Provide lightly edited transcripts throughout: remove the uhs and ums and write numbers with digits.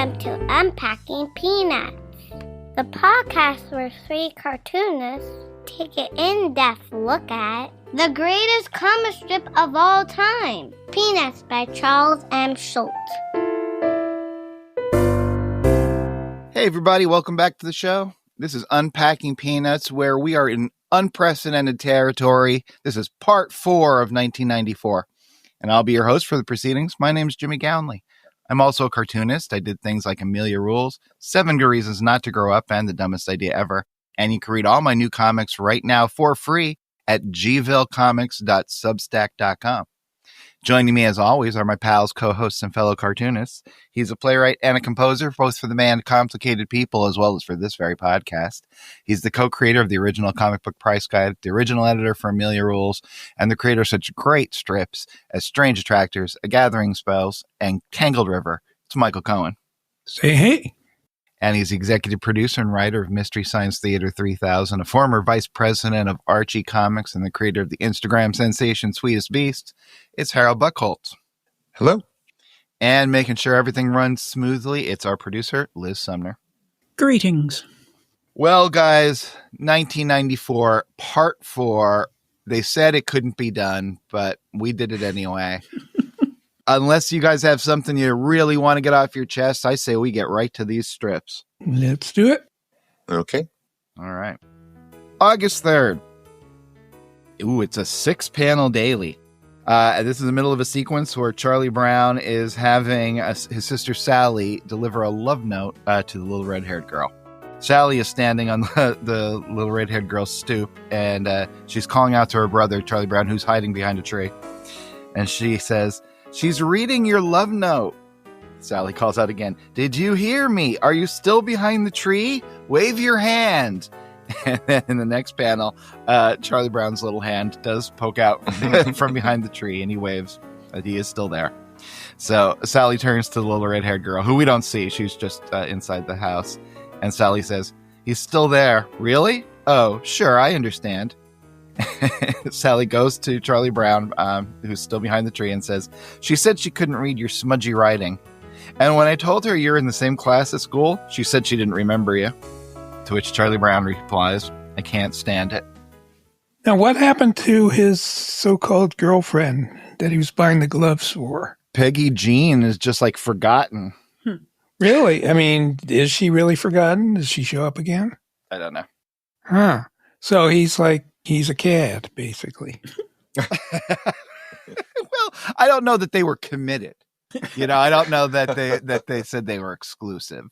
Welcome to Unpacking Peanuts, the podcast where three cartoonists take an in-depth look at the greatest comic strip of all time, Peanuts by Charles M. Schulz. Hey everybody, welcome back to the show. This is Unpacking Peanuts, where we are in unprecedented territory. This is part 4 of 1994, and I'll be your host for the proceedings. My name is Jimmy Gownley. I'm also a cartoonist. I did things like Amelia Rules, 7 Good Reasons Not to Grow Up, and The Dumbest Idea Ever. And you can read all my new comics right now for free at gvillecomics.substack.com. Joining me, as always, are my pals, co-hosts, and fellow cartoonists. He's a playwright and a composer, both for the band Complicated People as well as for this very podcast. He's the co-creator of the original comic book price guide, the original editor for Amelia Rules, and the creator of such great strips as Strange Attractors, A Gathering Spells, and Tangled River. It's Michael Cohen. Say hey. And he's executive producer and writer of Mystery Science Theater 3000, a former vice president of Archie Comics, and the creator of the Instagram sensation Sweetest Beast. It's Harold Buchholz. Hello. And making sure everything runs smoothly, it's our producer, Liz Sumner. Greetings. Well, guys, 1994, part 4. They said it couldn't be done, but we did it anyway. Unless you guys have something you really want to get off your chest, I say we get right to these strips. Let's do it. Okay. All right. August 3rd. Ooh, it's a 6-panel daily. This is the middle of a sequence where Charlie Brown is having his sister Sally deliver a love note to the little red-haired girl. Sally is standing on the little red-haired girl's stoop, and she's calling out to her brother, Charlie Brown, who's hiding behind a tree. And she says, "She's reading your love note." Sally calls out again, "Did you hear me? Are you still behind the tree? Wave your hand." And then in the next panel, Charlie Brown's little hand does poke out from behind the tree, and he waves that he is still there. So Sally turns to the little red-haired girl, who we don't see. She's just inside the house. And Sally says, "He's still there. Really? Oh, sure, I understand." Sally goes to Charlie Brown, who's still behind the tree, and says, "She said she couldn't read your smudgy writing. And when I told her you're in the same class at school, she said she didn't remember you." To which Charlie Brown replies, "I can't stand it." Now, what happened to his so-called girlfriend that he was buying the gloves for? Peggy Jean is just like forgotten. Really? I mean, is she really forgotten? Does she show up again? I don't know. Huh. So he's a cad, basically. Well, I don't know that they were committed. I don't know that they said they were exclusive.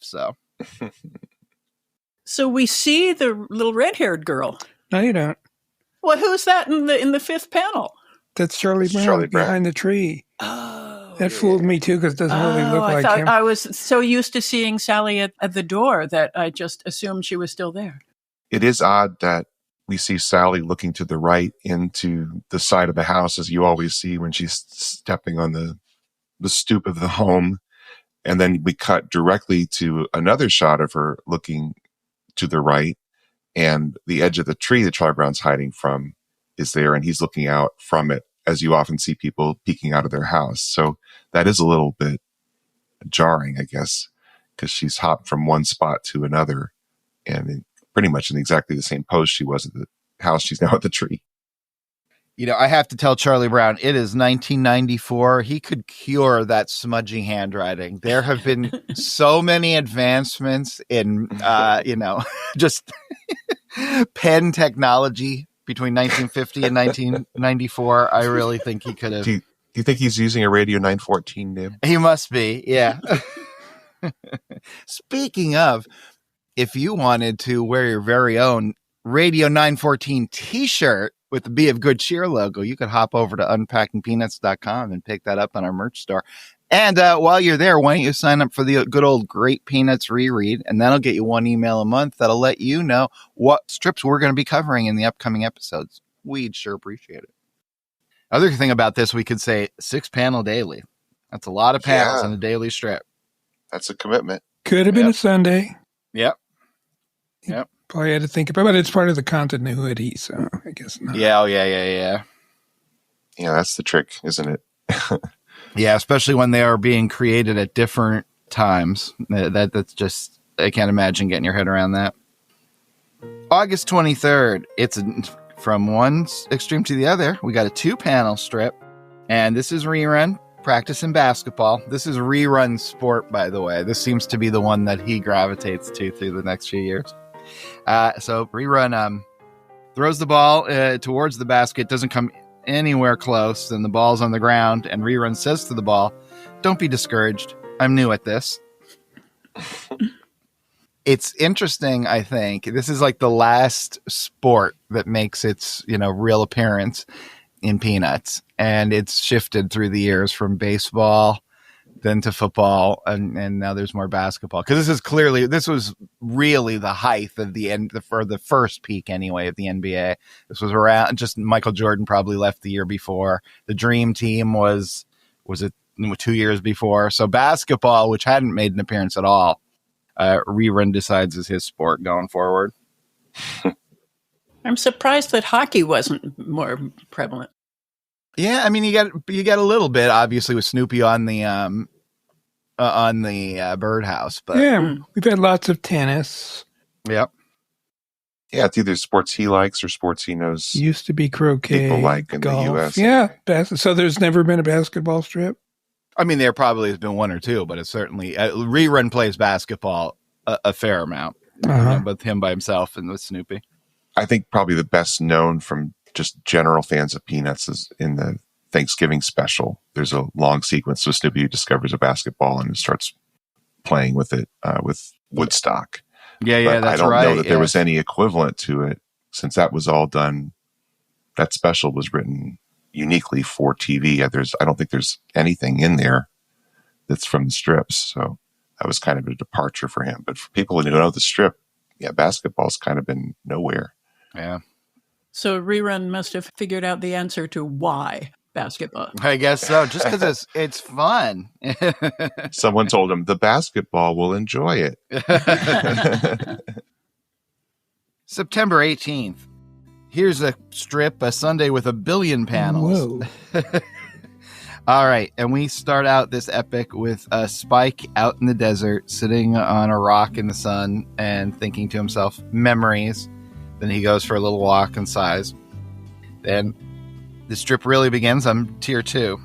So we see the little red-haired girl. No, you don't. Well, who's that in the 5th panel? That's Charlie Brown behind the tree. Oh, that fooled me too, because it doesn't really look like him. I was so used to seeing Sally at the door that I just assumed she was still there. It is odd that we see Sally looking to the right into the side of the house, as you always see when she's stepping on the stoop of the home. And then we cut directly to another shot of her looking to the right, and the edge of the tree that Charlie Brown's hiding from is there, and he's looking out from it, as you often see people peeking out of their house. So that is a little bit jarring, I guess, because she's hopped from one spot to another, and pretty much in exactly the same pose she was at the house. She's now at the tree. I have to tell Charlie Brown, it is 1994. He could cure that smudgy handwriting. There have been so many advancements in, just pen technology between 1950 and 1994. I really think he could have. Do you think he's using a Radio 914 nib? He must be, yeah. Speaking of, if you wanted to wear your very own Radio 914 t-shirt with the Be of Good Cheer logo, you could hop over to unpackingpeanuts.com and pick that up on our merch store. And while you're there, why don't you sign up for the good old Great Peanuts reread, and that'll get you one email a month that'll let you know what strips we're going to be covering in the upcoming episodes. We'd sure appreciate it. Other thing about this, we could say 6-panel daily. That's a lot of panels in a daily strip. That's a commitment. Could have been a Sunday. Yep. Probably had to think about it, but it's part of the continuity, so I guess not. Yeah, Yeah, that's the trick, isn't it? Yeah, especially when they are being created at different times. That's just, I can't imagine getting your head around that. August 23rd. It's from one extreme to the other. We got a 2-panel strip, and this is rerun practicing basketball. This is rerun sport, by the way. This seems to be the one that he gravitates to through the next few years. So rerun throws the ball towards the basket, doesn't come anywhere close, and the ball's on the ground, and rerun says to the ball, "Don't be discouraged. I'm new at this." It's interesting, I think. This is like the last sport that makes its, real appearance in Peanuts. And it's shifted through the years from baseball, then to football, and now there's more basketball. Because this was really the height of the end, for the first peak anyway of the NBA. This was around, just Michael Jordan probably left the year before. The Dream Team was it 2 years before? So basketball, which hadn't made an appearance at all, rerun decides is his sport going forward. I'm surprised that hockey wasn't more prevalent. Yeah, I mean, you get a little bit, obviously, with Snoopy on the birdhouse, but yeah, we've had lots of tennis. Yep. Yeah, it's either sports he likes or sports he knows Used to be croquet, people like in golf. the U.S. Yeah, so there's never been a basketball strip? I mean, there probably has been one or two, but it's certainly rerun plays basketball a fair amount, with him by himself and with Snoopy. I think probably the best known from just general fans of Peanuts is in the Thanksgiving special. There's a long sequence where Snoopy discovers a basketball and starts playing with it with Woodstock. Yeah, but that's I don't right. know that there was any equivalent to it, since that was all done. That special was written uniquely for TV. I don't think there's anything in there that's from the strips. So that was kind of a departure for him. But for people who know the strip, basketball's kind of been nowhere. Yeah. So rerun must have figured out the answer to why basketball. I guess so. Just because it's fun. Someone told him the basketball will enjoy it. September 18th. Here's a strip, a Sunday with 1 billion panels. Whoa. All right. And we start out this epic with Spike out in the desert, sitting on a rock in the sun and thinking to himself, memories. Then he goes for a little walk and sighs. Then the strip really begins on tier 2.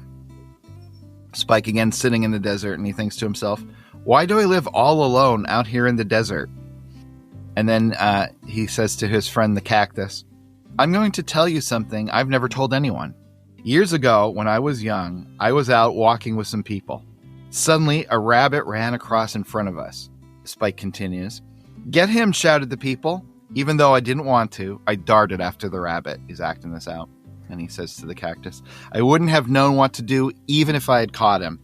Spike again sitting in the desert, and he thinks to himself, why do I live all alone out here in the desert? And then he says to his friend the cactus, I'm going to tell you something I've never told anyone. Years ago, when I was young, I was out walking with some people. Suddenly, a rabbit ran across in front of us. Spike continues. Get him, shouted the people. Even though I didn't want to, I darted after the rabbit. He's acting this out. And he says to the cactus, I wouldn't have known what to do even if I had caught him.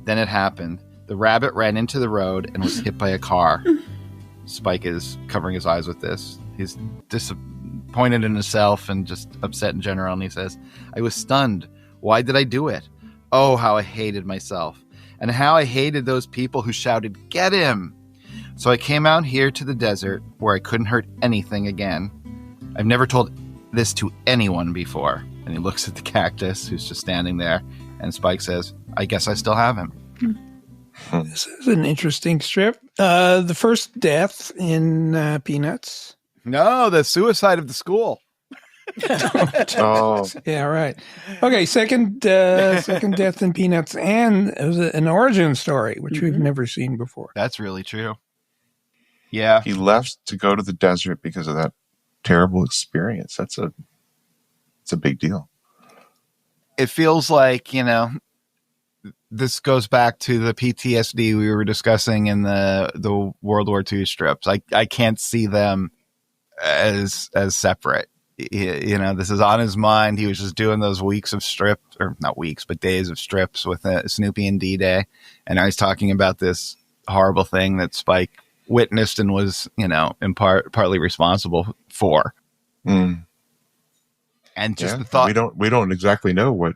Then it happened. The rabbit ran into the road and was hit by a car. Spike is covering his eyes with this. He's disappointed in himself and just upset in general. And he says, I was stunned. Why did I do it? Oh, how I hated myself. And how I hated those people who shouted, get him! So I came out here to the desert where I couldn't hurt anything again. I've never told this to anyone before. And he looks at the cactus who's just standing there. And Spike says, I guess I still have him. This is an interesting strip. The first death in Peanuts. No, the suicide of the school. Oh, Yeah, right. Okay, second death in Peanuts, and it was an origin story, which we've never seen before. That's really true. Yeah. he left to go to the desert because of that terrible experience. It's a big deal. It feels like, this goes back to the PTSD we were discussing in the World War II strips. I can't see them as separate. This is on his mind. He was just doing those weeks of strips, or not weeks, but days of strips with Snoopy and D-Day. And now he's talking about this horrible thing that Spike witnessed and was, in partly responsible for. Mm. And just Yeah, the thought, we don't exactly know what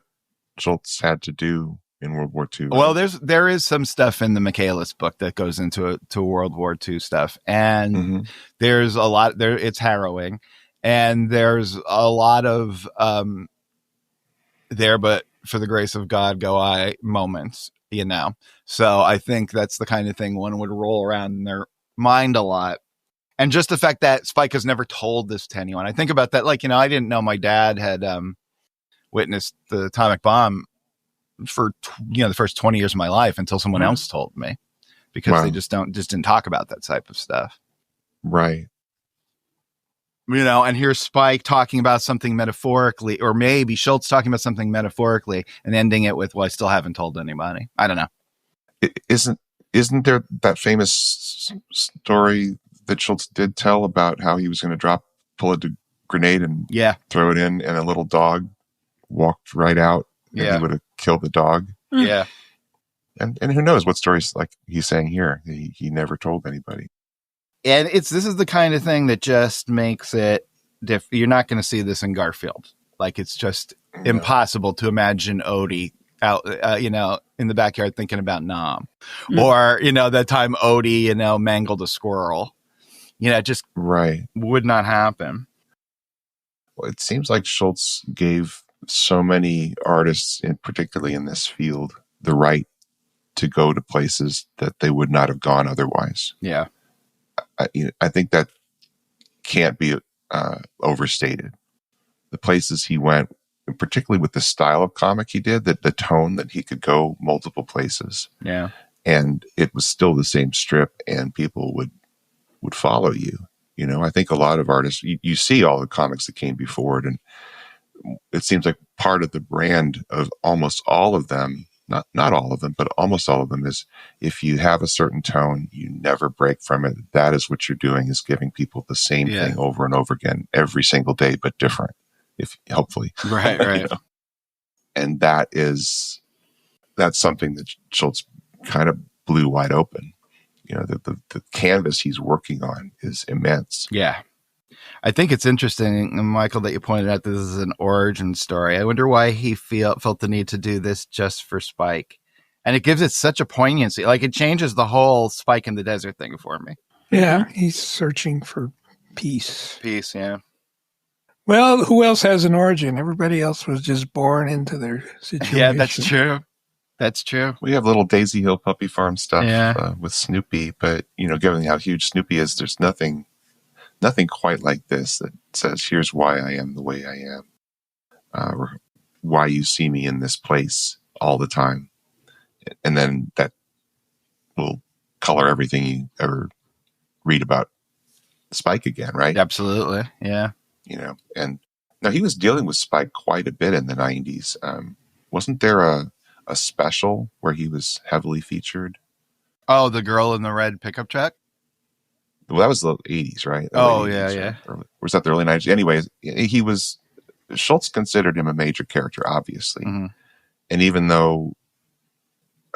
Schultz had to do in World War II. well, there is some stuff in the Michaelis book that goes into World War II stuff, and there's a lot there. It's harrowing, and there's a lot of there, but for the grace of God, go I moments So I think that's the kind of thing one would roll around in their mind a lot. And just the fact that Spike has never told this to anyone. I think about that. Like, I didn't know my dad had witnessed the atomic bomb for, the first 20 years of my life until someone else told me, because they just didn't talk about that type of stuff. Right. And here's Spike talking about something metaphorically, or maybe Schultz talking about something metaphorically and ending it with, well, I still haven't told anybody. I don't know. Isn't there that famous story that Schultz did tell about how he was going to pull a grenade and throw it in, and a little dog walked right out, and he would have killed the dog? Yeah. And who knows what stories like he's saying here. He never told anybody. And this is the kind of thing that just makes it you're not going to see this in Garfield. Like, it's just impossible to imagine Odie out, in the backyard thinking about Nom, or, that time Odie, mangled a squirrel. It just would not happen. Well, it seems like Schultz gave so many artists, particularly in this field, the right to go to places that they would not have gone otherwise. Yeah. I think that can't be overstated. The places he went, particularly with the style of comic he did, that the tone that he could go multiple places. Yeah. And it was still the same strip, and people would follow you. I think a lot of artists, you see all the comics that came before it, and it seems like part of the brand of almost all of them, not all of them, but almost all of them, is if you have a certain tone, you never break from it. That is what you're doing, is giving people the same thing over and over again every single day, but different, hopefully. Right. And that's something that Schultz kind of blew wide open. The canvas he's working on is immense. Yeah. I think it's interesting, Michael, that you pointed out that this is an origin story. I wonder why he felt the need to do this just for Spike. And it gives it such a poignancy. Like, it changes the whole Spike in the desert thing for me. Yeah, he's searching for peace. Peace, yeah. Well, who else has an origin? Everybody else was just born into their situation. Yeah, that's true. We have little Daisy Hill Puppy Farm stuff with Snoopy, but given how huge Snoopy is, there's nothing quite like this that says, here's why I am the way I am, or why you see me in this place all the time. And then that will color everything you ever read about Spike again, right? Absolutely. Yeah. And now he was dealing with Spike quite a bit in the 90s. Wasn't there a special where he was heavily featured? Oh, the girl in the red pickup truck? Well, that was the 80s, right? Oh, yeah. Or was that the early 90s? Anyways, Schultz considered him a major character, obviously. Mm-hmm. And even though,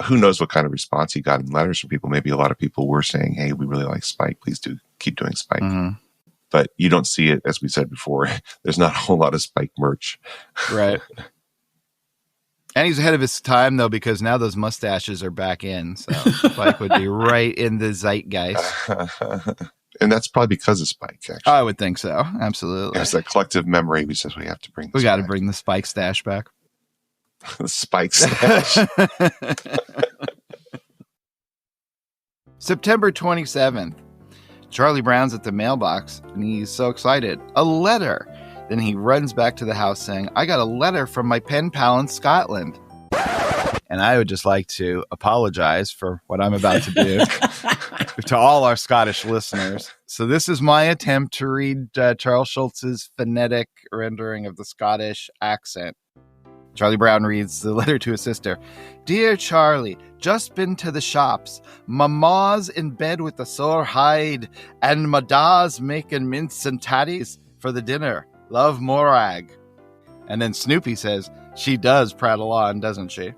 who knows what kind of response he got in letters from people, maybe a lot of people were saying, hey, we really like Spike. Please do keep doing Spike. Mm-hmm. But you don't see it, as we said before. There's not a whole lot of Spike merch. Right. And he's ahead of his time, though, because now those mustaches are back in. So Spike would be right in the zeitgeist. And that's probably because of Spike, actually. I would think so. Absolutely. It's that collective memory. We says we have to bring this We got to bring the Spike stash back. The Spike stash. September 27th. Charlie Brown's at the mailbox, and he's so excited. A letter. Then he runs back to the house saying, I got a letter from my pen pal in Scotland. And I would just like to apologize for what I'm about to do to all our Scottish listeners. So this is my attempt to read Charles Schultz's phonetic rendering of the Scottish accent. Charlie Brown reads the letter to his sister. Dear Charlie, just been to the shops. Mama's in bed with a sore hide, and my da's making mince and tatties for the dinner. Love, Morag. And then Snoopy says, she does prattle on, doesn't she?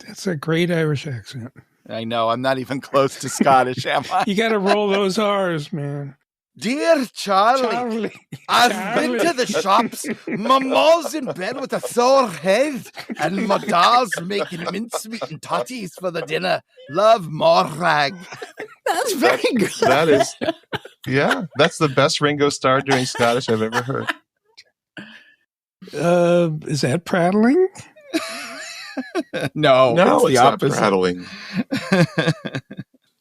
That's a great Irish accent. I know, I'm not even close to Scottish, am I? You got to roll those R's, man. Dear Charlie, I've been to the shops. Mama's in bed with a sore head, and my da's making mincemeat and totties for the dinner. Love, Morag. That's very good. That is, that's the best Ringo Starr doing Scottish I've ever heard. Is that prattling? No, No, it's it's the not opposite. prattling.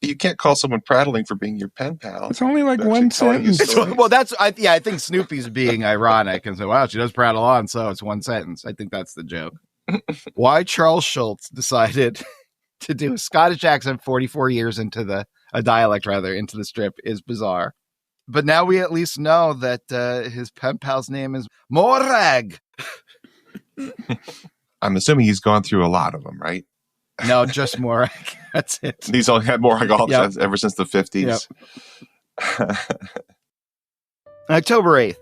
You can't call someone prattling for being your pen pal. It's only like Don't one you tell you sentence. stories? Well, I think Snoopy's being ironic and say, wow, she does prattle on, so it's one sentence. I think that's the joke. Why Charles Schultz decided to do a Scottish accent 44 years into a dialect into the strip is bizarre. But now we at least know that his pen pal's name is Morag. I'm assuming he's gone through a lot of them, right? No, just Morag. That's it. He's only had Morag ever since the 50s. Yep. October 8th.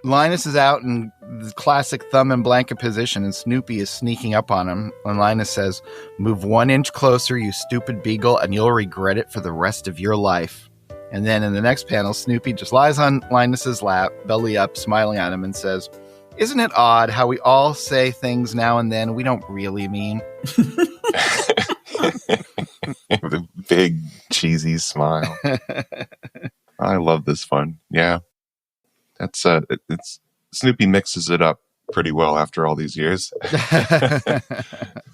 Linus is out in the classic thumb and blanket position, and Snoopy is sneaking up on him. And Linus says, "Move 1 inch closer, you stupid beagle, and you'll regret it for the rest of your life." And then in the next panel, Snoopy just lies on Linus's lap, belly up, smiling at him, and says, "Isn't it odd how we all say things now and then we don't really mean?" With a big, cheesy smile. I love this fun. Yeah. That's it's Snoopy mixes it up pretty well after all these years.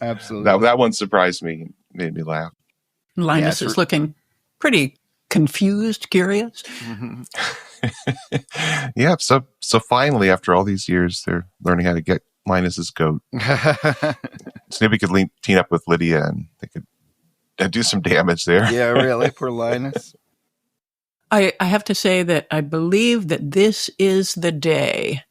Absolutely. That one surprised me, made me laugh. Linus is looking pretty confused, curious. Mm-hmm. Yeah, so finally, after all these years, they're learning how to get Linus's goat. Snoopy could team up with Lydia, and they could do some damage there. Yeah, really, poor Linus. I have to say that I believe that this is the day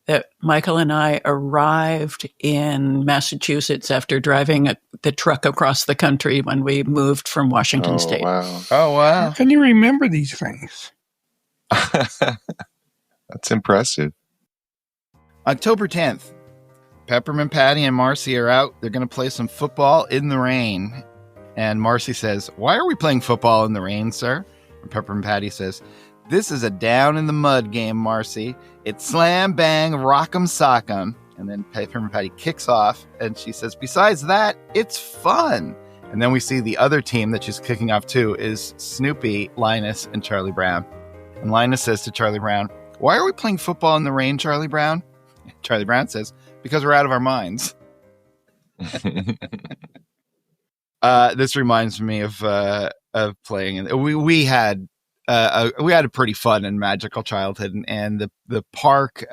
that Michael and I arrived in Massachusetts after driving the truck across the country when we moved from Washington State. Wow. Oh, wow. How can you remember these things? That's impressive. October 10th. Peppermint Patty and Marcy are out. They're going to play some football in the rain. And Marcy says, "Why are we playing football in the rain, sir?" And Peppermint Patty says, "This is a down in the mud game, Marcy. It's slam, bang, rock'em, sock'em." And then Peppermint Patty kicks off, and she says, "Besides that, it's fun." And then we see the other team that she's kicking off to is Snoopy, Linus, and Charlie Brown. And Linus says to Charlie Brown, "Why are we playing football in the rain, Charlie Brown?" And Charlie Brown says, "Because we're out of our minds." This reminds me of playing, and we had a pretty fun and magical childhood, and the park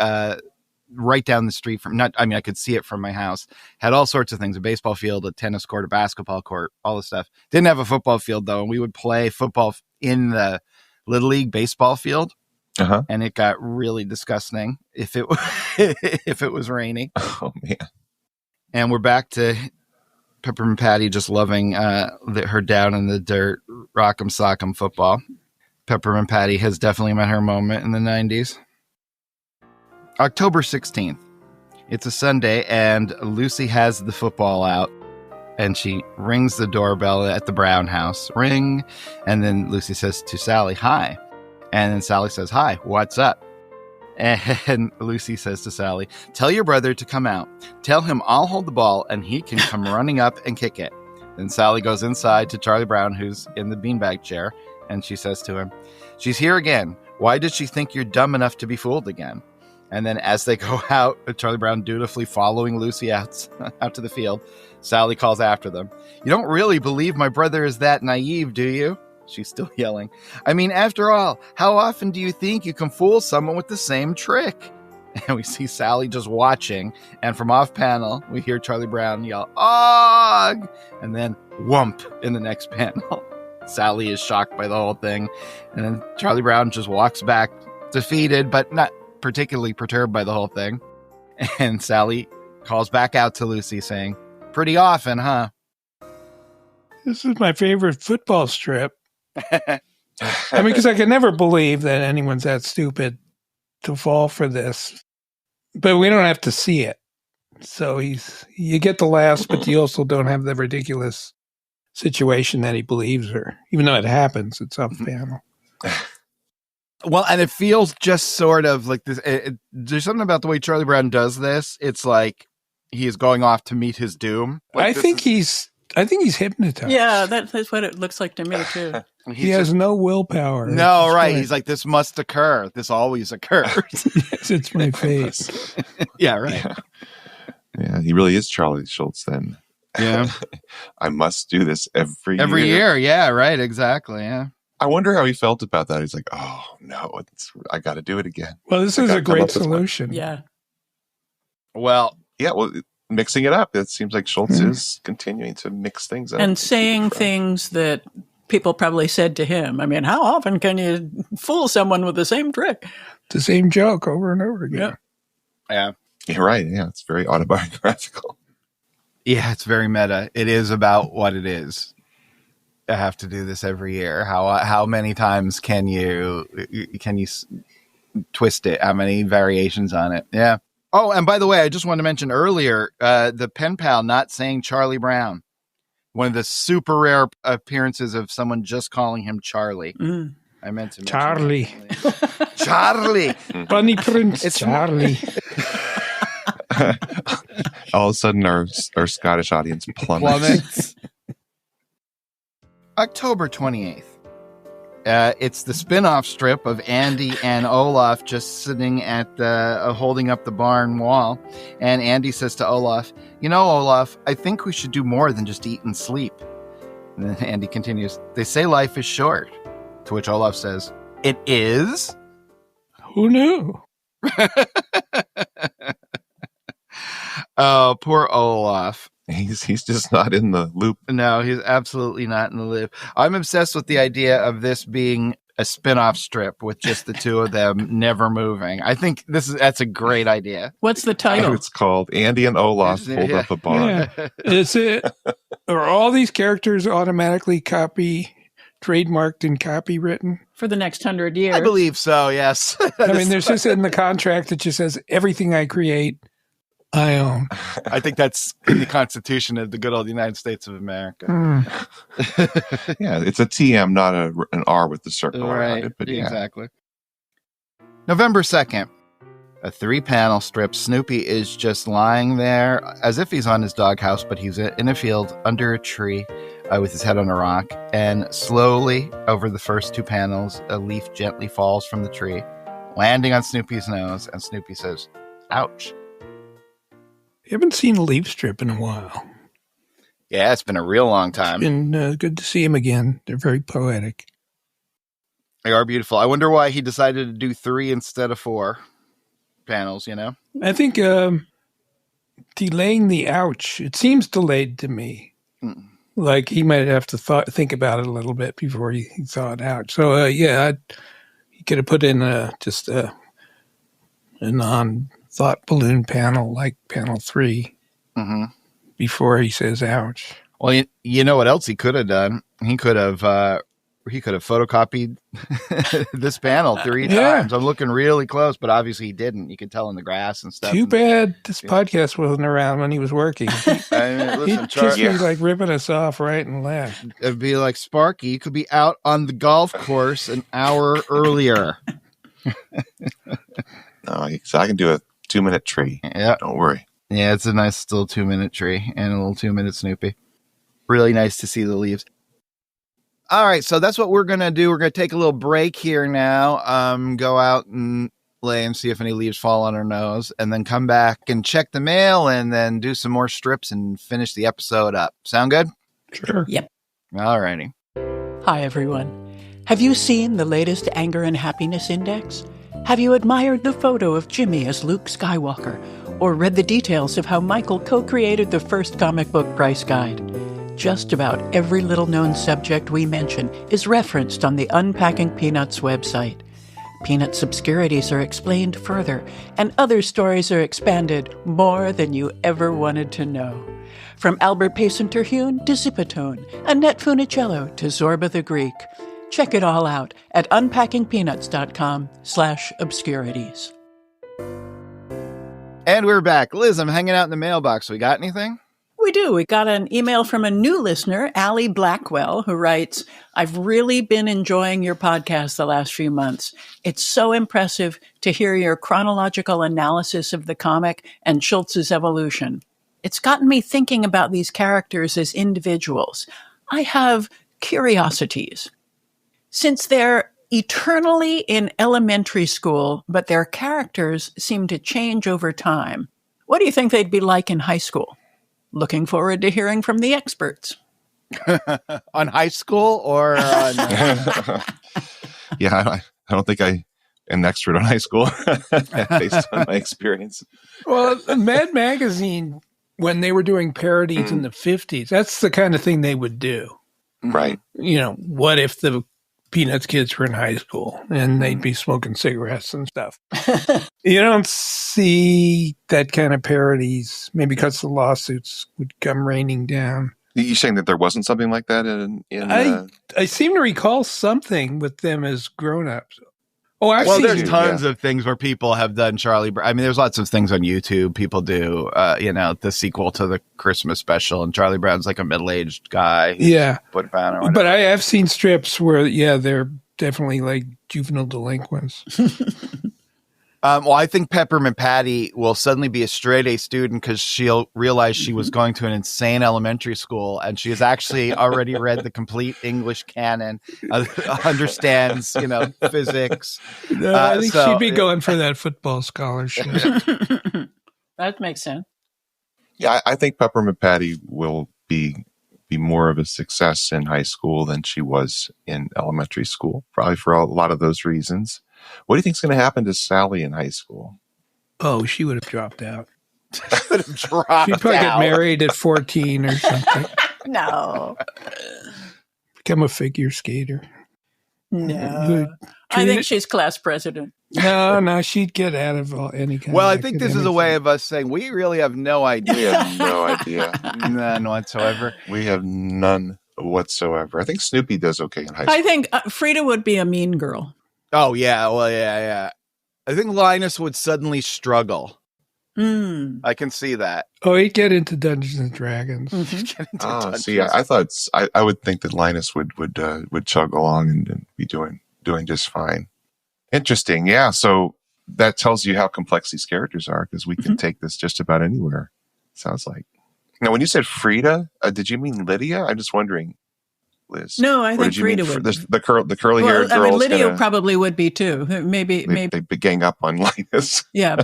right down the street I could see it from my house, had all sorts of things: a baseball field, a tennis court, a basketball court, all this stuff. Didn't have a football field though, and we would play football in the Little League baseball field. Uh-huh. And it got really disgusting if it if it was rainy. Oh man! And we're back to Peppermint Patty just loving her down in the dirt, rock'em sock'em football. Peppermint Patty has definitely met her moment in the 90s. October 16th. It's a Sunday, and Lucy has the football out, and she rings the doorbell at the Brown house. Ring, and then Lucy says to Sally, "Hi." And then Sally says, "Hi, what's up?" And Lucy says to Sally, "Tell your brother to come out. Tell him I'll hold the ball and he can come running up and kick it." Then Sally goes inside to Charlie Brown, who's in the beanbag chair, and she says to him, "She's here again. Why did she think you're dumb enough to be fooled again?" And then as they go out, Charlie Brown dutifully following Lucy out to the field, Sally calls after them, "You don't really believe my brother is that naive, do you?" She's still yelling. "I mean, after all, how often do you think you can fool someone with the same trick?" And we see Sally just watching, and from off panel, we hear Charlie Brown yell, "Og!" And then whump in the next panel. Sally is shocked by the whole thing, and then Charlie Brown just walks back, defeated, but not particularly perturbed by the whole thing. And Sally calls back out to Lucy saying, "Pretty often, huh?" This is my favorite football strip. I mean, because I could never believe that anyone's that stupid to fall for this. But we don't have to see it. So you get the laughs, but you also don't have the ridiculous situation that he believes her. Even though it happens, it's off panel. Well, and it feels just sort of like this. There's something about the way Charlie Brown does this. It's like he is going off to meet his doom. Like I think he's hypnotized. Yeah, that's what it looks like to me, too. He has no willpower. No, right. He's like, "This must occur. This always occurs." Yes, it's my face. Yeah, right. Yeah, he really is Charlie Schultz then. Yeah. I must do this every year. Yeah, right. Exactly. Yeah. I wonder how he felt about that. He's like, oh, no, I got to do it again. Well, this is a great solution. Yeah. Well, yeah, well, mixing it up. It seems like Schultz is continuing to mix things up. And saying things that people probably said to him. I mean, how often can you fool someone with the same trick? The same joke over and over again. Yeah. You're right. Yeah, it's very autobiographical. Yeah, it's very meta. It is about what it is. I have to do this every year. How many times can you twist it? How many variations on it? Yeah. Oh, and by the way, I just wanted to mention earlier, the pen pal not saying Charlie Brown. One of the super rare appearances of someone just calling him Charlie. Mm. I meant to mention Charlie. Charlie. Bunny Prince. It's Charlie. All of a sudden, our Scottish audience plummets. October 28th. It's the spin-off strip of Andy and Olaf just sitting at the holding up the barn wall. And Andy says to Olaf, "You know, Olaf, I think we should do more than just eat and sleep." And then Andy continues, "They say life is short." To which Olaf says, "It is?" Who knew? Oh, poor Olaf. He's just not in the loop. No, he's absolutely not in the loop. I'm obsessed with the idea of this being a spin-off strip with just the two of them never moving. I think that's a great idea. What's the title? It's called Andy and Olaf Hold Up a Barn. Yeah. Is it? Are all these characters automatically trademarked and copywritten? For the next 100 years. I believe so, yes. I mean, there's just in the contract that just says everything I create, I own. I think that's in the Constitution of the good old United States of America. Yeah, it's a TM, not an R with the circle around it. But yeah. Exactly. November 2nd, a 3-panel strip. Snoopy is just lying there as if he's on his doghouse, but he's in a field under a tree with his head on a rock. And slowly, over the first 2 panels, a leaf gently falls from the tree, landing on Snoopy's nose. And Snoopy says, "Ouch." You haven't seen a leaf strip in a while. Yeah, it's been a real long time. It's been good to see him again. They're very poetic. They are beautiful. I wonder why he decided to do 3 instead of 4 panels, you know? I think delaying the ouch, it seems delayed to me. Like he might have to think about it a little bit before he thought ouch. So, he could have put in just a non-thought balloon panel like panel 3 before he says ouch. Well, you know what else he could have done? He could have photocopied this panel 3 times. I'm looking really close, but obviously he didn't. You could tell in the grass and stuff. Too bad this podcast wasn't around when he was working. He'd just be like ripping us off right and left. It'd be like, Sparky, you could be out on the golf course an hour earlier. No, so I can do a 2-minute tree. Yeah. Don't worry. Yeah, it's a nice still 2-minute tree and a little 2-minute Snoopy. Really nice to see the leaves. All right, so that's what we're going to do. We're going to take a little break here now, go out and lay and see if any leaves fall on our nose, and then come back and check the mail and then do some more strips and finish the episode up. Sound good? Sure. Yep. All righty. Hi, everyone. Have you seen the latest Anger and Happiness Index? Have you admired the photo of Jimmy as Luke Skywalker, or read the details of how Michael co-created the first comic book price guide? Just about every little-known subject we mention is referenced on the Unpacking Peanuts website. Peanuts' obscurities are explained further, and other stories are expanded more than you ever wanted to know. From Albert Payson Terhune to Zipatone, Annette Funicello to Zorba the Greek. Check it all out at unpackingpeanuts.com/obscurities. And we're back. Liz, I'm hanging out in the mailbox. We got anything? We do. We got an email from a new listener, Allie Blackwell, who writes, "I've really been enjoying your podcast the last few months. It's so impressive to hear your chronological analysis of the comic and Schultz's evolution. It's gotten me thinking about these characters as individuals. I have curiosities. Since they're eternally in elementary school, but their characters seem to change over time, What do you think they'd be like in high school? Looking forward to hearing from the experts. On high school or on... Yeah, I don't think I am an expert on high school based on my experience. Well, Mad Magazine, when they were doing parodies in the 50s, that's the kind of thing they would do. Right. What if the Peanuts kids were in high school and they'd be smoking cigarettes and stuff? You don't see that kind of parodies, maybe because the lawsuits would come raining down. You saying that there wasn't something like that I seem to recall something with them as grown-ups. Oh, Well, there's tons of things where people have done Charlie Brown. I mean, there's lots of things on YouTube. People do, the sequel to the Christmas special, and Charlie Brown's like a middle-aged guy. Put down or whatever. But I have seen strips where, they're definitely like juvenile delinquents. Well, I think Peppermint Patty will suddenly be a straight-A student because she'll realize she was going to an insane elementary school, and she has actually already read the complete English canon, understands, physics. No, I think she'd be going for that football scholarship. That makes sense. Yeah, I think Peppermint Patty will be more of a success in high school than she was in elementary school, probably for a lot of those reasons. What do you think is going to happen to Sally in high school? Oh, she would have dropped out. She'd probably get married at 14 or something. No. Become a figure skater. No. I think she's class president. No, she'd get out of any kind Well, of I think this is a way of us saying we really have no idea. We have no idea. None whatsoever. We have none whatsoever. I think Snoopy does okay in high school. I think Frida would be a mean girl. Oh, yeah. Well, yeah. I think Linus would suddenly struggle. I can see that. Oh, he'd get into Dungeons and Dragons. See, I thought I would think that Linus would chug along and be doing just fine. Interesting. Yeah. So that tells you how complex these characters are, because we can take this just about anywhere. Sounds like. Now, when you said Frida, did you mean Lydia? I'm just wondering, Liz. No, I think Frida would. The curly haired girl. Lydia probably would be too. Maybe they gang up on Linus. Yeah.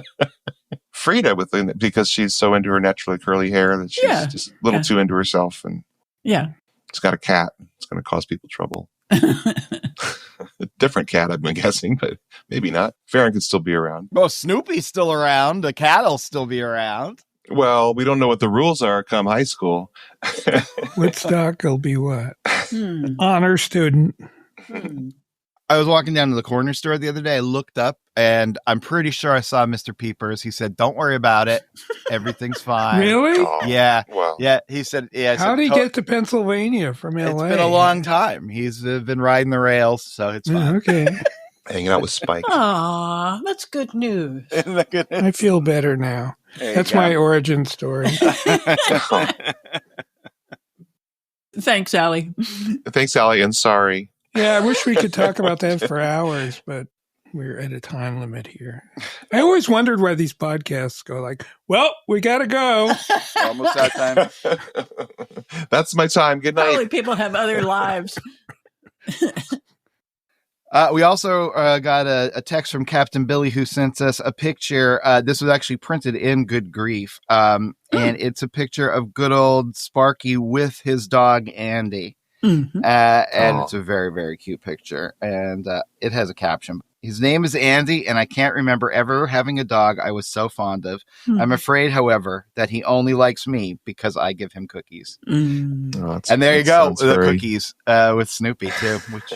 Frida, because she's so into her naturally curly hair that she's just a little too into herself, and she's got a cat. It's going to cause people trouble. A different cat, I'm guessing, but maybe not. Farron could still be around. Well, Snoopy's still around. The cat'll still be around. Well, we don't know what the rules are come high school. Woodstock will be what? Honor student. I was walking down to the corner store the other day. I looked up, and I'm pretty sure I saw Mr. Peepers. He said, "Don't worry about it. Everything's fine." Really? Oh, yeah. Wow. Yeah. He said, "Yeah." How did he get to Pennsylvania from LA? It's been a long time. He's been riding the rails, so it's fine. Okay. Hanging out with Spike. Aw, that's good news. I feel better now. That's my origin story. Thanks, Allie. Thanks, Allie, and sorry. Yeah, I wish we could talk about that for hours, but we're at a time limit here. I always wondered why these podcasts go like, well, we got to go. Almost that time. That's my time. Good night. Probably people have other lives. We also got a text from Captain Billy, who sent us a picture. This was actually printed in Good Grief. And it's a picture of good old Sparky with his dog, Andy. And it's a very, very cute picture. And it has a caption. His name is Andy, and I can't remember ever having a dog I was so fond of. I'm afraid, however, that he only likes me because I give him cookies. And there you go, the cookies with Snoopy, too, which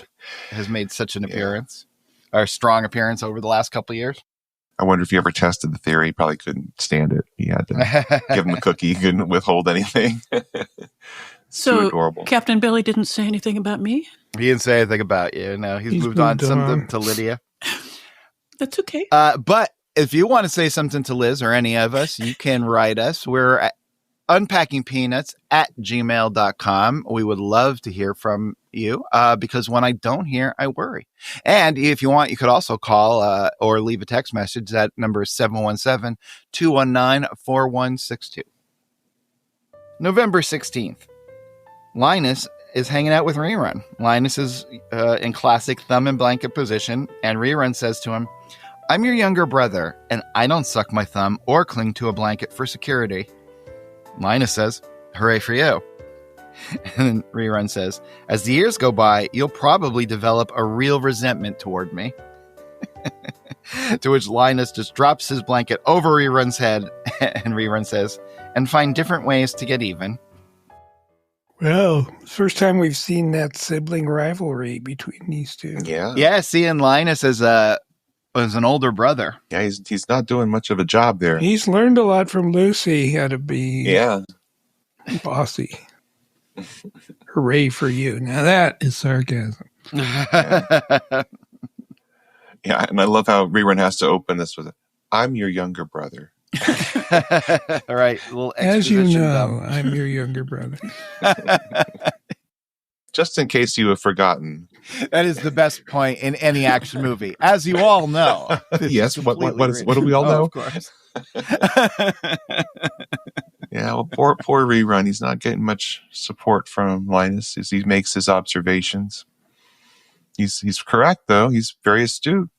has made such an appearance, or strong appearance over the last couple of years. I wonder if he ever tested the theory. He probably couldn't stand it. He had to give him a cookie. He couldn't withhold anything. So, adorable. Captain Billy didn't say anything about me? He didn't say anything about you. No, he's moved on something to Lydia. That's okay. But if you want to say something to Liz or any of us, you can write us. We're at unpackingpeanuts@gmail.com. We would love to hear from you because when I don't hear, I worry. And if you want, you could also call or leave a text message. That number is 717-219-4162. November 16th. Linus is hanging out with Rerun. Linus is in classic thumb and blanket position, and Rerun says to him, I'm your younger brother, and I don't suck my thumb or cling to a blanket for security. Linus says, hooray for you. And then Rerun says, as the years go by, you'll probably develop a real resentment toward me. To which Linus just drops his blanket over Rerun's head, and Rerun says, and find different ways to get even. Well, first time we've seen that sibling rivalry between these two. Yeah. Yeah, seeing Linus as an older brother. Yeah, he's not doing much of a job there. He's learned a lot from Lucy how to be bossy. Hooray for you. Now that is sarcasm. Yeah, and I love how Rerun has to open this with, I'm your younger brother. All right. Little As you exposition know, dump. I'm your younger brother. Just in case you have forgotten. That is the best point in any action movie. As you all know. Yes, what do we all know? Of course. Yeah, well, poor Rerun. He's not getting much support from Linus as he makes his observations. He's correct, though. He's very astute.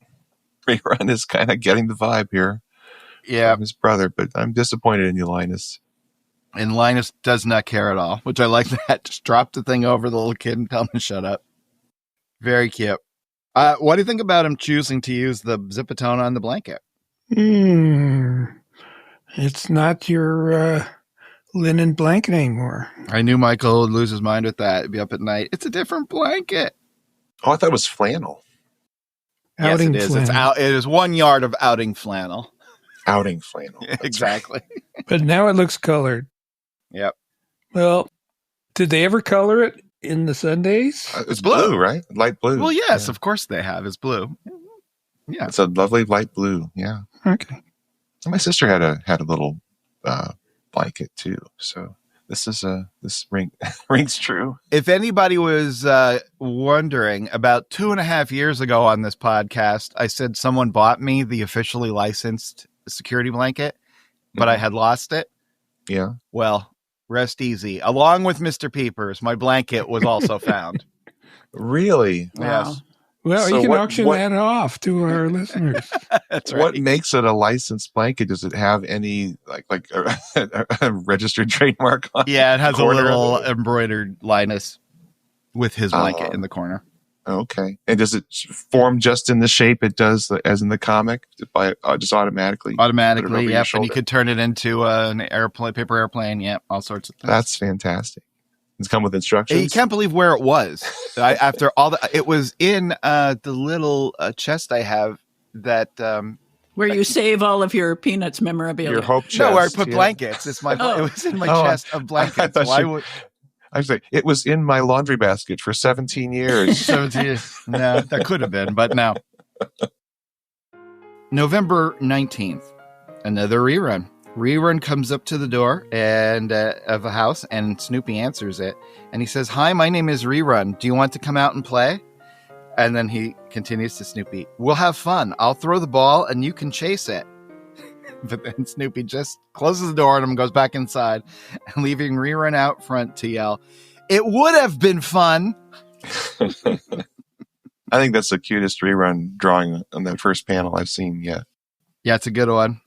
Rerun is kind of getting the vibe here from his brother, but I'm disappointed in you, Linus. And Linus does not care at all, which I like that. Just drop the thing over the little kid and tell him to shut up. Very cute. What do you think about him choosing to use the Zipatone on the blanket? It's not your linen blanket anymore. I knew Michael would lose his mind with that. He'd be up at night. It's a different blanket. Oh, I thought it was flannel. Outing yes, it is. flannel. It is 1 yard of outing flannel. Outing flannel. Exactly. Right. But now it looks colored. Yep. Well, did they ever color it in the Sundays? It's blue, right? Light blue. Well, yes, of course they have. It's blue. Yeah. It's a lovely light blue. Yeah. Okay. My sister had a little blanket too. So this rings true. If anybody was wondering, about 2.5 years ago on this podcast, I said someone bought me the officially licensed security blanket, but I had lost it. Yeah. Well, rest easy. Along with Mr. Peepers, my blanket was also found. Really? Wow. Yes. Well, So you can what- auction what- that off to our listeners. That's right. What makes it a licensed blanket? Does it have any like a registered trademark on Yeah, it has a corner little of it? embroidered Linus with his blanket in the corner. Okay. And does it form just in the shape it does as in the comic? Just automatically? Automatically, Put it over your yep. And shoulder? you could turn it into an airplane, paper airplane. Yep, all sorts of things. That's fantastic. It's come with instructions. You can't believe where it was. After all it was in the little chest I have that. Where you save all of your Peanuts memorabilia. Your hope chest. No, where I put yeah. blankets. It's my. Oh. It was in my Oh, chest of blankets. I thought Why you- would I was like, it was in my laundry basket for 17 years. 17 years? No, that could have been, but no. November 19th, another rerun. Rerun comes up to the door and of a house, and Snoopy answers it. And he says, "Hi, my name is Rerun. Do you want to come out and play?" And then he continues to Snoopy, "We'll have fun. I'll throw the ball and you can chase it." But then Snoopy just closes the door on him and goes back inside, and leaving Rerun out front to yell, "It would have been fun." I think that's the cutest rerun drawing on that first panel I've seen yet. Yeah, it's a good one.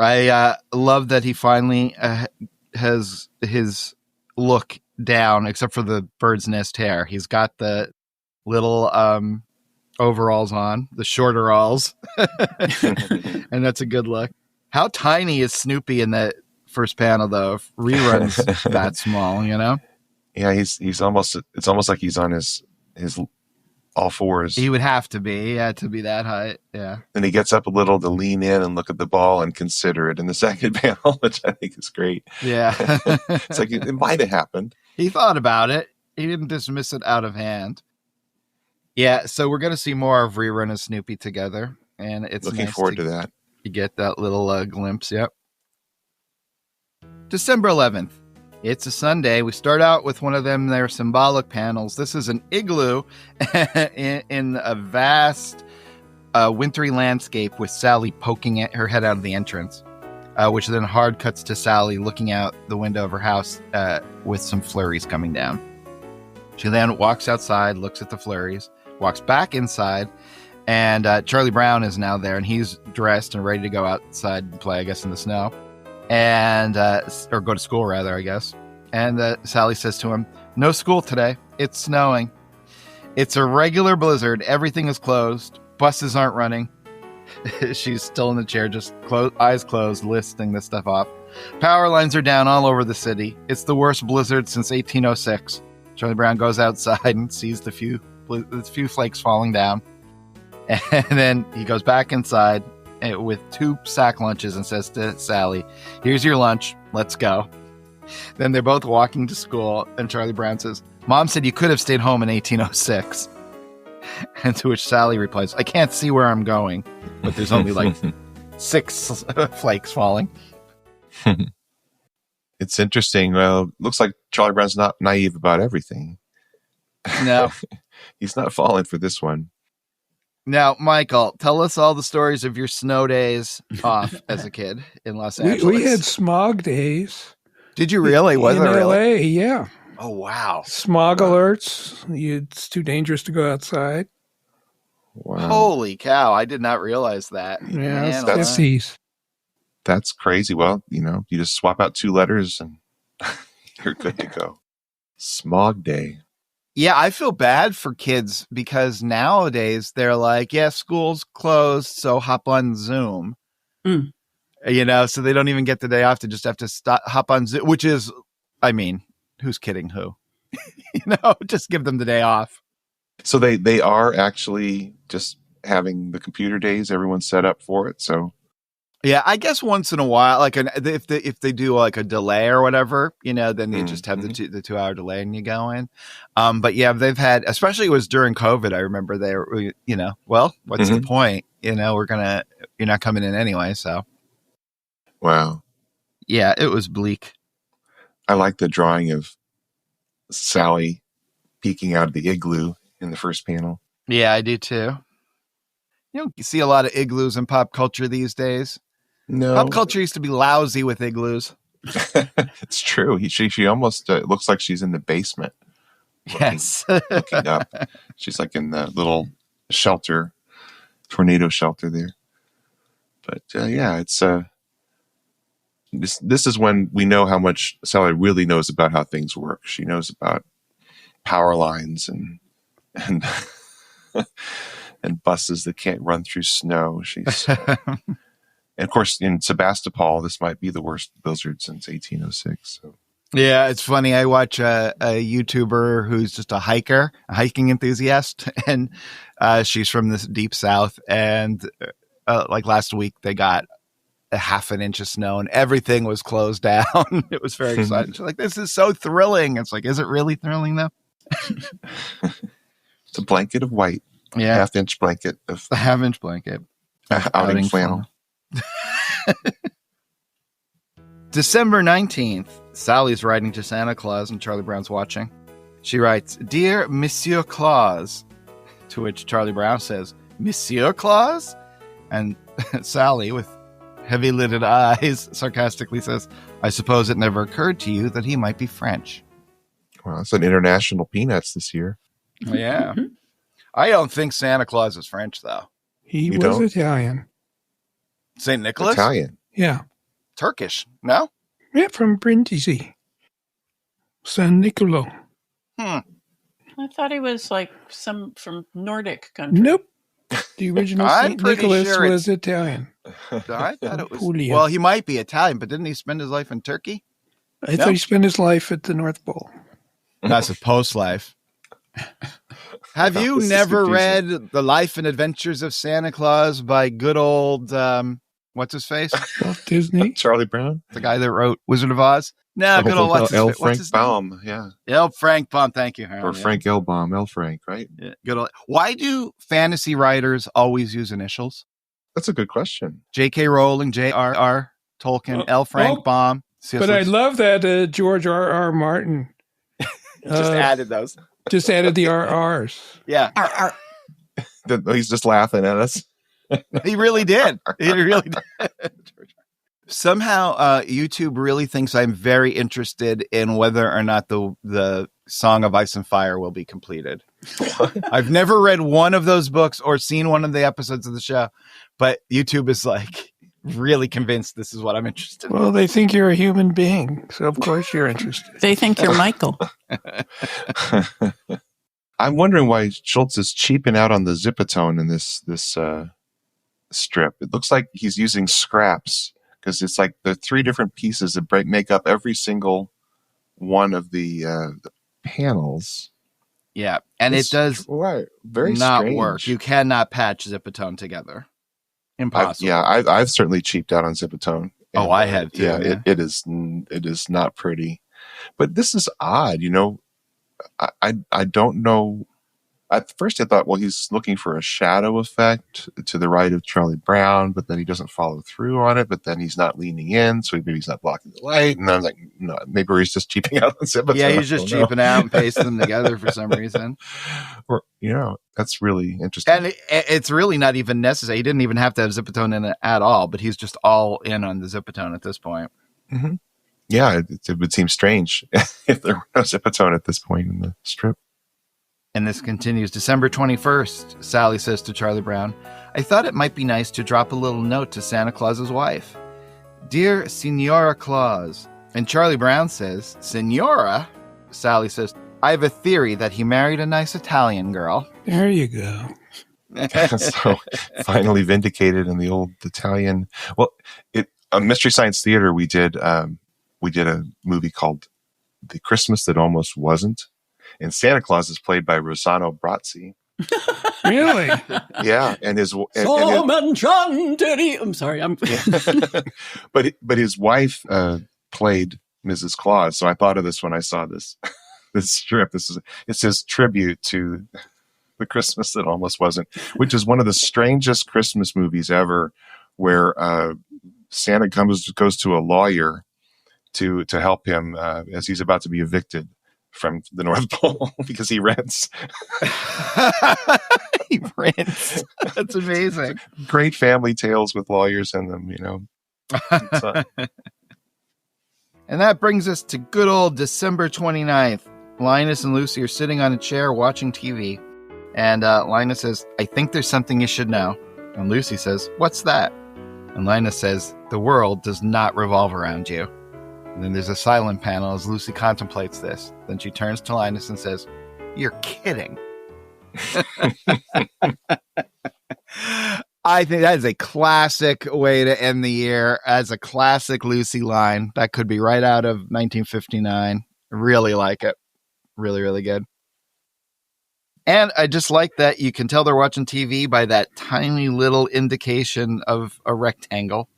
I love that he finally has his look down, except for the bird's nest hair. He's got the little overalls on, the shorter alls, and that's a good look. How tiny is Snoopy in that first panel, though? If Rerun's that small, you know? Yeah, he's almost. It's almost like he's on his all fours. He would have to be, to be that height. Yeah. And he gets up a little to lean in and look at the ball and consider it in the second panel, which I think is great. Yeah. It's like it might have happened. He thought about it. He didn't dismiss it out of hand. Yeah, so we're going to see more of Rerun and Snoopy together, and it's Looking nice forward to that. You get that little glimpse. Yep. December 11th. It's a Sunday. We start out with one of their symbolic panels. This is an igloo in a vast wintry landscape with Sally poking at her head out of the entrance, which then hard cuts to Sally looking out the window of her house with some flurries coming down. She then walks outside, looks at the flurries, walks back inside, And Charlie Brown is now there, and he's dressed and ready to go outside and play, I guess, in the snow. And or go to school, rather, I guess. And Sally says to him, "No school today. It's snowing. It's a regular blizzard. Everything is closed. Buses aren't running." She's still in the chair, just eyes closed, listing this stuff off. "Power lines are down all over the city. It's the worst blizzard since 1806. Charlie Brown goes outside and sees the few flakes falling down. And then he goes back inside with 2 sack lunches and says to Sally, "Here's your lunch. Let's go." Then they're both walking to school, and Charlie Brown says, "Mom said you could have stayed home in 1806. And to which Sally replies, "I can't see where I'm going." But there's only like 6 flakes falling. It's interesting. Well, looks like Charlie Brown's not naive about everything. No. He's not falling for this one. Now, Michael, tell us all the stories of your snow days off as a kid in Los Angeles. We had smog days. Did you really? Was it in really? LA, yeah. Oh, wow. Smog alerts. It's too dangerous to go outside. Wow. Holy cow. I did not realize that. Yeah, Man, that's 50s. That's crazy. Well, you just swap out 2 letters and you're good to go. Smog day. Yeah, I feel bad for kids because nowadays they're like, yeah, school's closed, so hop on Zoom. Mm. So they don't even get the day off to just have to hop on Zoom, which is, I mean, who's kidding who? Just give them the day off. So they are actually just having the computer days. Everyone's set up for it. So yeah, I guess once in a while, like if they do like a delay or whatever, then they just have the 2-hour delay and you go in. But yeah, they've had, especially it was during COVID. I remember they were, well, what's the point? You're not coming in anyway. So wow, yeah, it was bleak. I like the drawing of Sally peeking out of the igloo in the first panel. Yeah, I do too. You see a lot of igloos in pop culture these days. No, pop culture used to be lousy with igloos. It's true. She almost looks like she's in the basement. Yes, looking up. She's like in the little shelter, tornado shelter there. But yeah, it's this is when we know how much Sally really knows about how things work. She knows about power lines and and buses that can't run through snow. She's and of course in Sebastopol, this might be the worst blizzard since 1806. So. Yeah, it's funny. I watch a YouTuber who's just a hiking enthusiast, and she's from this deep south. And like last week, they got a half an inch of snow, and everything was closed down. It was very exciting. She's like, "This is so thrilling." It's like, is it really thrilling though? It's a blanket of white. Yeah, half-inch blanket of half-inch blanket. Outing flannel. December 19th, Sally's writing to Santa Claus and Charlie Brown's watching. She writes, "Dear Monsieur Claus," to which Charlie Brown says, "Monsieur Claus?" And Sally, with heavy-lidded eyes, sarcastically says, "I suppose it never occurred to you that he might be French." Well, it's an international Peanuts this year. Yeah. I don't think Santa Claus is French, though. He You was don't? Italian. St. Nicholas? Italian. Yeah. Turkish, no? Yeah, from Brindisi. San Nicolo. I thought he was like from Nordic country. Nope. The original I'm St. pretty Nicholas sure was Italian. I thought it was. Puglia. Well, he might be Italian, but didn't he spend his life in Turkey? I thought he spent his life at the North Pole. That's a post life. Have you This is never confusing. read The Life and Adventures of Santa Claus by good old, what's his face? Walt Disney. Charlie Brown? The guy that wrote Wizard of Oz? No, good old, what's his L. face? What's Frank his name? Baum, yeah. L. Frank Baum, thank you, Harold. Or Frank L. Baum, L. Frank, right? Yeah, good old. Why do fantasy writers always use initials? That's a good question. J.K. Rowling, J.R.R. Tolkien, L. Frank Baum. But I love that George R.R. Martin just added those. just added the RRs. Yeah, He's just laughing at us. he really did. He really did. Somehow, YouTube really thinks I'm very interested in whether or not the Song of Ice and Fire will be completed. I've never read one of those books or seen one of the episodes of the show, but YouTube is like really convinced this is what I'm interested in. Well, they think you're a human being, so of course you're interested. They think you're Michael. I'm wondering why Schultz is cheaping out on the zipatone in this strip. It looks like he's using scraps because it's like the 3 different pieces that make up every single one of the panels. Yeah, and it does very not strange. work. You cannot patch zipatone together. Impossible. I've certainly cheaped out on zipatone. Oh, I have too. Yeah, it is not pretty. But this is odd, you know. I don't know. At first I thought, well, he's looking for a shadow effect to the right of Charlie Brown, but then he doesn't follow through on it, but then he's not leaning in, so maybe he's not blocking the light. And I was like, no, maybe he's just cheaping out on zipatone. Yeah, he's just cheaping out and pasting them together for some reason. Or, that's really interesting. And it's really not even necessary. He didn't even have to have zipatone in it at all, but he's just all in on the zipatone at this point. Mm-hmm. Yeah, it would seem strange if there were no zipatone at this point in the strip. And this continues. December 21st, Sally says to Charlie Brown, I thought it might be nice to drop a little note to Santa Claus's wife. Dear Signora Claus. And Charlie Brown says, Signora? Sally says, I have a theory that he married a nice Italian girl. There you go. So finally vindicated in the old Italian. Well, Mystery Science Theater, we did a movie called The Christmas That Almost Wasn't. And Santa Claus is played by Rossano Brazzi. Really? Yeah, and his I'm sorry. But his wife played Mrs. Claus. So I thought of this when I saw this strip. It says tribute to The Christmas That Almost Wasn't, which is one of the strangest Christmas movies ever, where Santa goes to a lawyer to help him as he's about to be evicted from the North Pole because he rents. He rents. That's amazing. Great family tales with lawyers in them, And that brings us to good old December 29th. Linus and Lucy are sitting on a chair watching TV. And Linus says, I think there's something you should know. And Lucy says, what's that? And Linus says, the world does not revolve around you. And then there's a silent panel as Lucy contemplates this. Then she turns to Linus and says, you're kidding. I think that is a classic way to end the year, as a classic Lucy line. That could be right out of 1959. Really like it. Really, really good. And I just like that you can tell they're watching TV by that tiny little indication of a rectangle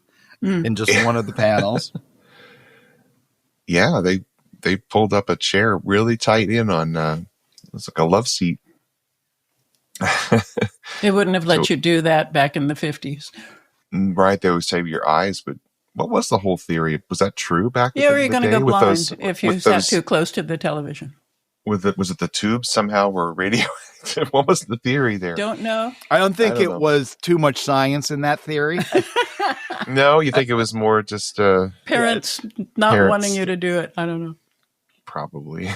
in just one of the panels. Yeah, they pulled up a chair really tight in on it's like a love seat. They wouldn't have let you do that back in the 50s. Right, they always save your eyes, but what was the whole theory? Was that true back Yeah, in you're the going to day go blind if you sat too close to the television. Was it the tubes somehow were radioactive? What was the theory there? Don't know. I don't think it was too much science in that theory. No, you think it was more just parents wanting you to do it. I don't know. Probably.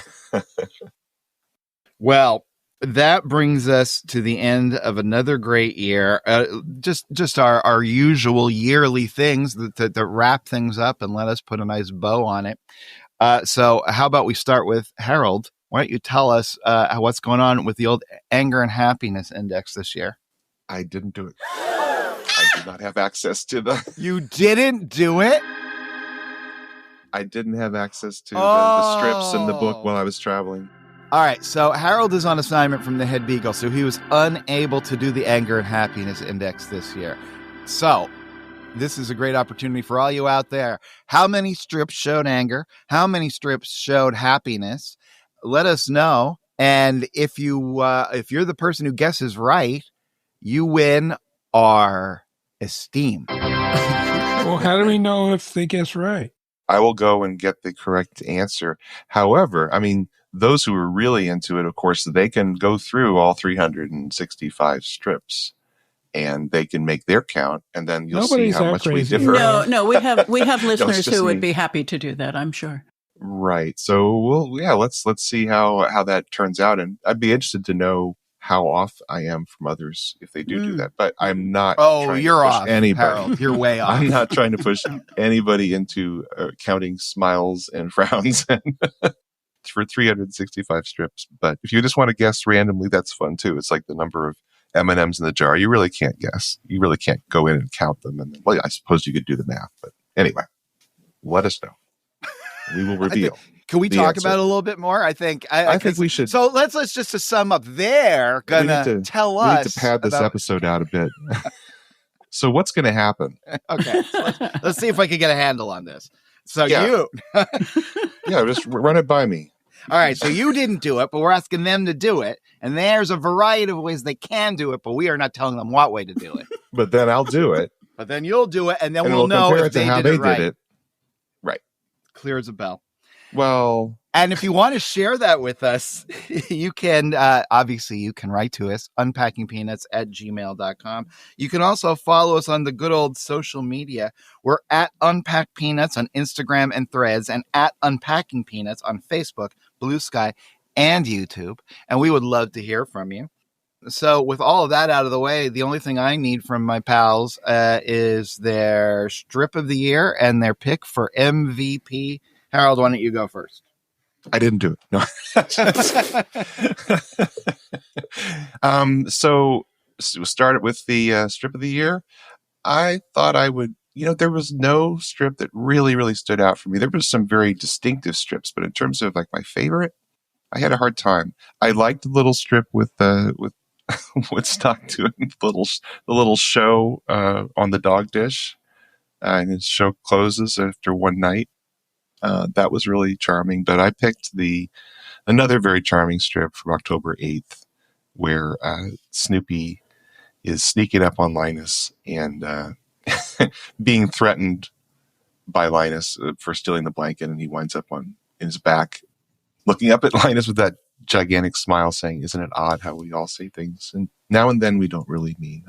Well, that brings us to the end of another great year. Just our usual yearly things that wrap things up and let us put a nice bow on it. So how about we start with Harold? Why don't you tell us what's going on with the old anger and happiness index this year? I didn't do it. I did not have access to the... You didn't do it? I didn't have access to the strips in the book while I was traveling. All right, so Harold is on assignment from the head beagle, so he was unable to do the anger and happiness index this year. So this is a great opportunity for all you out there. How many strips showed anger? How many strips showed happiness? Let us know. And if you're the person who guesses right, you win our esteem. Well, how do we know if they guess right? I will go and get the correct answer. However, I mean, those who are really into it, of course, they can go through all 365 strips and they can make their count, and then you'll Nobody's see how that much crazy. we differ. No, we have listeners just who would me. be happy to do that, I'm sure. Right. So let's see how that turns out, and I'd be interested to know how off I am from others if they do that. But I'm not. You're off, anybody. Harold. You're way off. I'm not trying to push anybody into counting smiles and frowns for 365 strips. But if you just want to guess randomly, that's fun too. It's like the number of M&Ms in the jar. You really can't guess. You really can't go in and count them. And I suppose you could do the math. But anyway, let us know. We will reveal. Can we talk about it a little bit more? I think we should. So let's just to sum up. They're gonna tell us. We need to pad this episode out a bit. So what's going to happen? Okay, so let's see if I can get a handle on this. So yeah, just run it by me. All right, so you didn't do it, but we're asking them to do it, and there's a variety of ways they can do it, but we are not telling them what way to do it. But then I'll do it. But then you'll do it, and then we'll know if they did it right. Right. Clear as a bell. Well, and if you want to share that with us, you can, obviously you can write to us, unpackingpeanuts@gmail.com. You can also follow us on the good old social media. We're at Unpack Peanuts on Instagram and Threads, and at Unpacking Peanuts on Facebook, Blue Sky, and YouTube. And we would love to hear from you. So with all of that out of the way, the only thing I need from my pals is their strip of the year and their pick for MVP. Harold, why don't you go first? I didn't do it. No. So we'll start with the strip of the year. I thought I would, there was no strip that really, really stood out for me. There was some very distinctive strips, but in terms of like my favorite, I had a hard time. I liked the little strip with Woodstock doing the little show on the dog dish, and his show closes after one night. That was really charming, but I picked another very charming strip from October 8th, where Snoopy is sneaking up on Linus and being threatened by Linus for stealing the blanket, and he winds up in his back, looking up at Linus with that gigantic smile, saying, "Isn't it odd how we all say things? And now and then we don't really mean."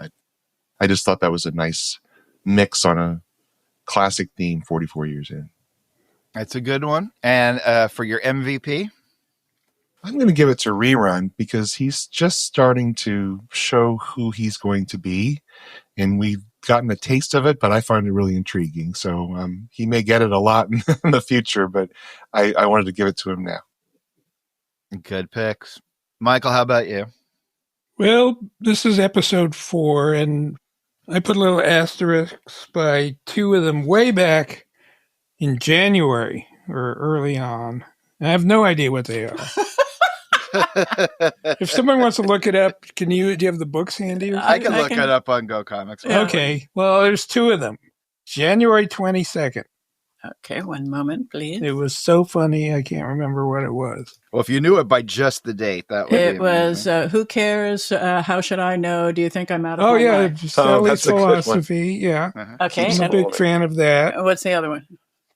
I just thought that was a nice mix on a classic theme 44 years in. That's a good one. And for your MVP? I'm going to give it to Rerun because he's just starting to show who he's going to be. And we've gotten a taste of it, but I find it really intriguing. So he may get it a lot in the future, but I wanted to give it to him now. Good picks. Michael, how about you? Well, this is episode 4, and I put a little asterisk by 2 of them way back in January or early on. I have no idea what they are. If someone wants to look it up, do you have the books handy? I can look it up on Go Comics. Okay. Well, there's 2 of them. January 22nd. Okay, one moment, please. It was so funny, I can't remember what it was. Well, if you knew it by just the date, that would it was, who cares? How should I know? Do you think I'm out of my mind? Yeah, Sally's Philosophy. Yeah. Uh-huh. Okay. I'm a big fan of that. What's the other one?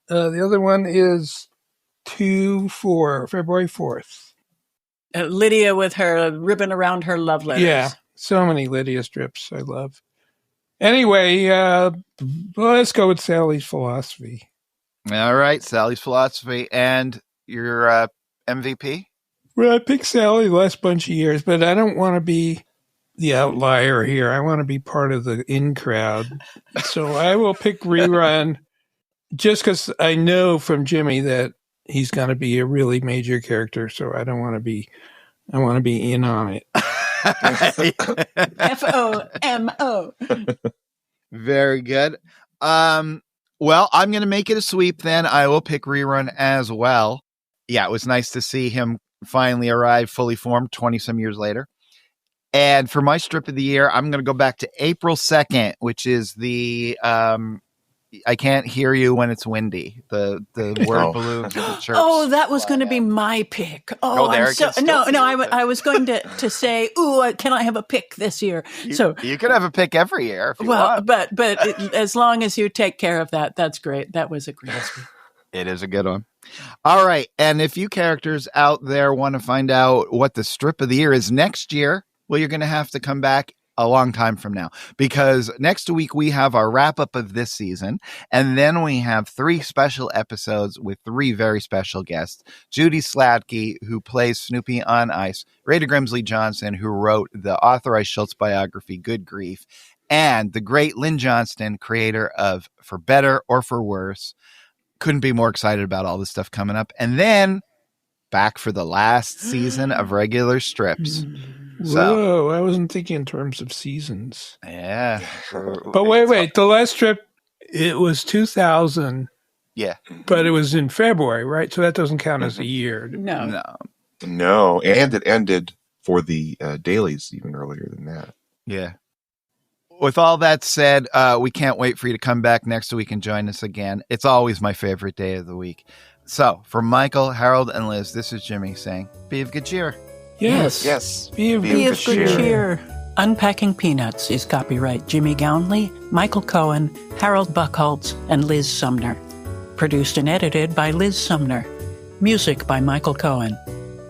The other one is February 4th. Lydia with her ribbon around her love letters. Yeah, so many Lydia strips I love. Anyway, let's go with Sally's Philosophy. All right, Sally's Philosophy. And your MVP? Well, I picked Sally the last bunch of years, but I don't want to be the outlier here. I want to be part of the in crowd. So I will pick Rerun just because I know from Jimmy that he's going to be a really major character. So I want to be in on it. FOMO. Very good. Well, I'm going to make it a sweep then. I will pick Rerun as well. Yeah, it was nice to see him finally arrive fully formed 20-some years later. And for my strip of the year, I'm going to go back to April 2nd, which is the I Can't Hear You When It's Windy. The word balloons. Oh, that was going to be my pick. Oh, I was going to say, ooh, can I have a pick this year? You could have a pick every year if you want. But as long as you take care of that, that's great. That was a great pick. It is a good one. All right. And if you characters out there want to find out what the strip of the year is next year, well, you're going to have to come back a long time from now, because next week we have our wrap up of this season, and then we have 3 special episodes with 3 very special guests. Judy Slatke, who plays Snoopy on Ice, Rada Grimsley Johnson, who wrote the authorized Schultz biography Good Grief, and the great Lynn Johnston, creator of For Better or For Worse. Couldn't be more excited about all this stuff coming up. And then back for the last season of regular strips. Whoa, I wasn't thinking in terms of seasons. Yeah. But wait, the last trip, it was 2000. Yeah. But it was in February, right? So that doesn't count as a year. No, and it ended for the dailies even earlier than that. Yeah. With all that said, we can't wait for you to come back next week and join us again. It's always my favorite day of the week. So, for Michael, Harold, and Liz, this is Jimmy saying, be of good cheer. Yes. Be of good cheer. Unpacking Peanuts is copyright Jimmy Gownley, Michael Cohen, Harold Buckholtz, and Liz Sumner. Produced and edited by Liz Sumner. Music by Michael Cohen.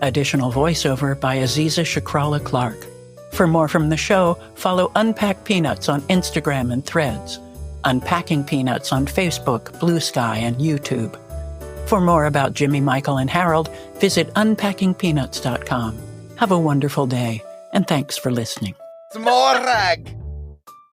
Additional voiceover by Aziza Shakrala Clark. For more from the show, follow Unpack Peanuts on Instagram and Threads. Unpacking Peanuts on Facebook, Blue Sky, and YouTube. For more about Jimmy, Michael, and Harold, visit unpackingpeanuts.com. Have a wonderful day, and thanks for listening. Smorag!